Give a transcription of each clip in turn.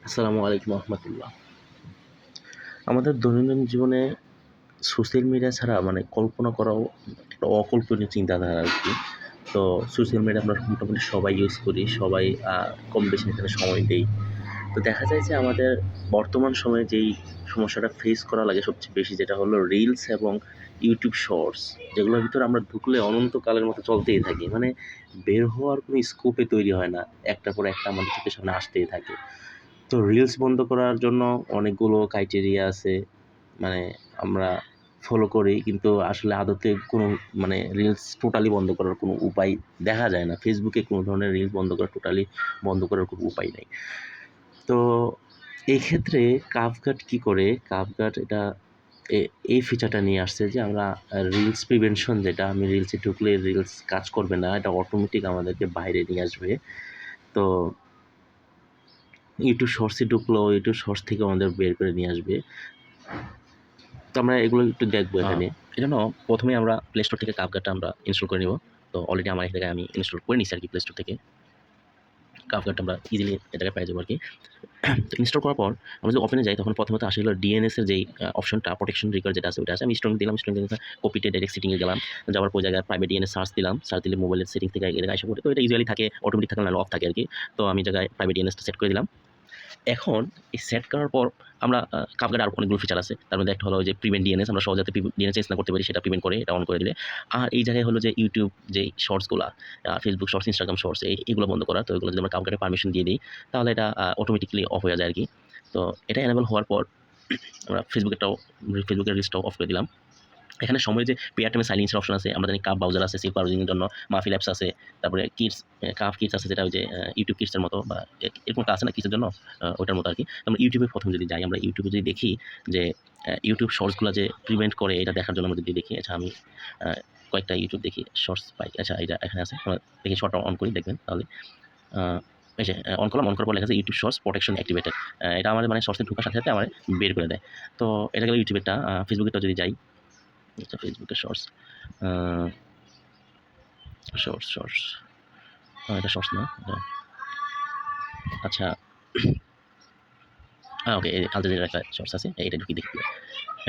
আসসালামু আলাইকুম রহমতুল্লাহ। আমাদের দৈনন্দিন জীবনে সোশ্যাল মিডিয়া ছাড়া কল্পনা করাও একটা অকল্পনীয় চিন্তাধারা আরকি। তো সোশ্যাল মিডিয়া আমরা মোটামুটি সবাই ইউজ করি, সবাই কম বেশি এখানে সময় দেই। তো দেখা যায় যে আমাদের বর্তমান সময়ে যেই সমস্যাটা ফেস করা লাগে সবচেয়ে বেশি যেটা হলো রিলস এবং ইউটিউব শর্টস, যেগুলোর ভিতরে আমরা ঢুকলে অনন্তকালের মতো চলতেই থাকি। বের হওয়ার কোনো স্কোপই তৈরি হয় না। একটার পর একটা আমাদের চোখের সামনে আসতেই থাকে। তো রিলস বন্ধ করার জন্য অনেকগুলো ক্রাইটেরিয়া আছে। মানে আমরা ফলো করি কিন্তু আসলে আদতে কোনো রিলস টোটালি বন্ধ করার কোনো উপায় দেখা যায় না। ফেসবুকে কোনো ধরনের রিলস টোটালি বন্ধ করার কোনো উপায় নাই। তো এই ক্ষেত্রে CapCut কি করে? CapCut এটা এই ফিচারটা নিয়ে আসছে যে আমরা রিলস প্রিভেনশন, যেটা আমি রিলসে ঢুকলে রিলস কাজ করবে না। এটা অটোমেটিক আমাদেরকে বাইরে নিয়ে আসবে। তো ইউটিউব শর্টসে ঢুকলেও ইউটিউব শর্টস থেকে আমাদের বের করে নিয়ে আসবে। তো আমরা এগুলো একটু দেখবো এখানে। এজন্য ১ম এ আমরা প্লে স্টোর থেকে CapCut আমরা ইনস্টল করে নিব। তো অলরেডি আমার এই জায়গায় আমি ইনস্টল করে নিছি আরকি প্লে স্টোর থেকে। CapCut আমরা ইজিলি এ জায়গায় পেয়ে যাবো আরকি। তো ইনস্টল করার পর আমরা যদি ওপেনে যাই তখন প্রথমত আসে হলো DNS এর যেই অপশনটা প্রোটেকশন রিকোয়ার যেটা আছে ওইটা আছে। আমি স্ট্রং দিলাম, স্ট্রং দিয়ে কপিতে ডাইরেক্ট সেটিং এ গেলাম। যাওয়ার পর ওই জায়গায় প্রাইভেট DNS সার্চ দিলাম। সার্চ দিলে মোবাইলের সেটিং থেকে এই জায়গায় এসে পড়ে। তো এটা ইউজুয়ালি থাকে, অটোমেটিক থাকে নাহলে অফ থাকে আরকি। তো আমি এই জায়গায় প্রাইভেট DNS টা সেট করে দিলাম। এখন এই সেট করার পর আমরা CapCut আরো অনেকগুলো ফিচার আছে। তার মধ্যে একটা হলো যে প্রিভেন্ট DNS, আমরা সহজে DNS চেঞ্জ না করতে পারি সেটা প্রিভেন্ট করে এটা অন করে দিলে। আর এই জায়গায় হলো যে YouTube যেই শর্টস গুলা, Facebook শর্টস, Instagram শর্টস এগুলো বন্ধ করা। তো এগুলো যদি আমরা CapCut এ পারমিশন দিয়ে দিই তাহলে এটা অটোমেটিক্যালি অফ হয়ে যায় আরকি। তো এটা এনেবল হওয়ার পর আমরা Facebook এর রিস্কটাও অফ করে দিলাম। এখানে সময় যে পেয়ার টাইমে সাইলেন্স এর অপশন আছে, আমরা জানি কাপ ব্রাউজার আছে, সেলফ ব্রাউজিং এর জন্য মাহফিল অ্যাপস আছে, তারপরে কিডস কাফ কিডস আছে যেটা ওই যে ইউটিউব কিডস এর মতো বা এরকম একটা আছে না কিডস এর জন্য, ওটার মতো আরকি। আমরা ইউটিউবে প্রথম যদি যাই, আমরা ইউটিউবে যদি দেখি যে ইউটিউব শর্টস গুলা যে প্রিভেন্ট করে এটা দেখার জন্য আমরা যদি দেখি, আচ্ছা আমি আ কয়েকটা ইউটিউব দেখি শর্টস পাই। আচ্ছা এটা এখানে আছে। আমরা দেখি শর্টটা অন করি দেখবেন তাহলে। আ এই যে অন করলাম, অন করার পর লেখা আছে ইউটিউব শর্টস প্রোটেকশন অ্যাক্টিভেটেড। এটা আমাদের শর্টস এ ঢোকার সাথে, সাথে আমার বের করে দেয়। তো এটা গেল ইউটিউবেরটা। ফেসবুকেরটা যদি যাই, আচ্ছা ফেসবুকের শর্টস, আ শর্টস। এটা শর্টস না। আচ্ছা ওকে, এই আল জাজিরার একটা শর্টস আছে। এটা ঢুকিয়ে দেখি।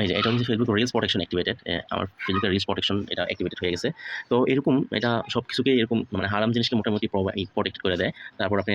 এই যে এটা হচ্ছে ফেসবুক রিলস প্রোটেকশন অ্যাক্টিভেটেড। আমার ফেসবুকের রিলস প্রোটেকশন এটা অ্যাক্টিভেটেড হয়ে গেছে। তো এরকম এটা সবকিছুকে এরকম হারাম জিনিসকে মোটামুটি প্রটেক্ট করে দেয়। তারপর আপনি